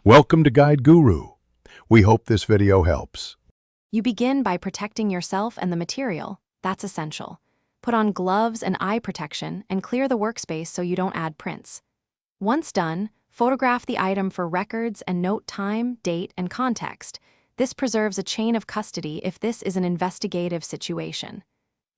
Welcome to Guide Guru. We hope this video helps. You begin by protecting yourself and the material. That's essential. Put on gloves and eye protection and clear the workspace so you don't add prints. Once done, photograph the item for records and note time, date, and context. This preserves a chain of custody if this is an investigative situation.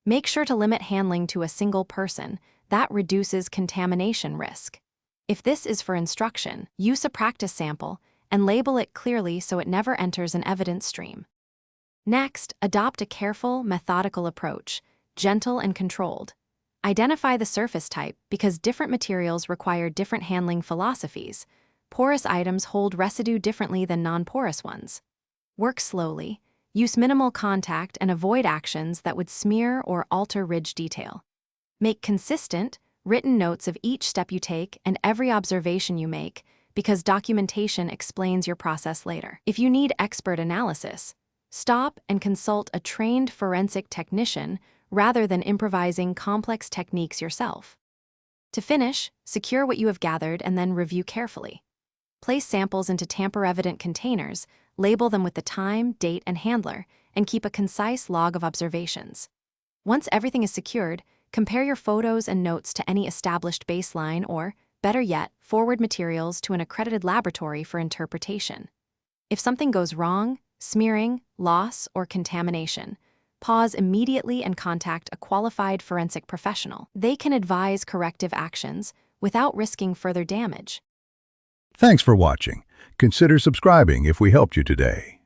Make sure to limit handling to a single person. That reduces contamination risk. If this is for instruction, use a practice sample and label it clearly so it never enters an evidence stream. Next, adopt a careful, methodical approach, gentle and controlled. Identify the surface type because different materials require different handling philosophies. Porous items hold residue differently than non-porous ones. Work slowly, use minimal contact and avoid actions that would smear or alter ridge detail. Make consistent, written notes of each step you take and every observation you make because documentation explains your process later. If you need expert analysis, stop and consult a trained forensic technician rather than improvising complex techniques yourself. To finish, secure what you have gathered and then review carefully. Place samples into tamper-evident containers, label them with the time, date, and handler, and keep a concise log of observations. Once everything is secured, compare your photos and notes to any established baseline or, better yet, forward materials to an accredited laboratory for interpretation. If something goes wrong, smearing, loss, or contamination, pause immediately and contact a qualified forensic professional. They can advise corrective actions without risking further damage. Thanks for watching. Consider subscribing if we helped you today.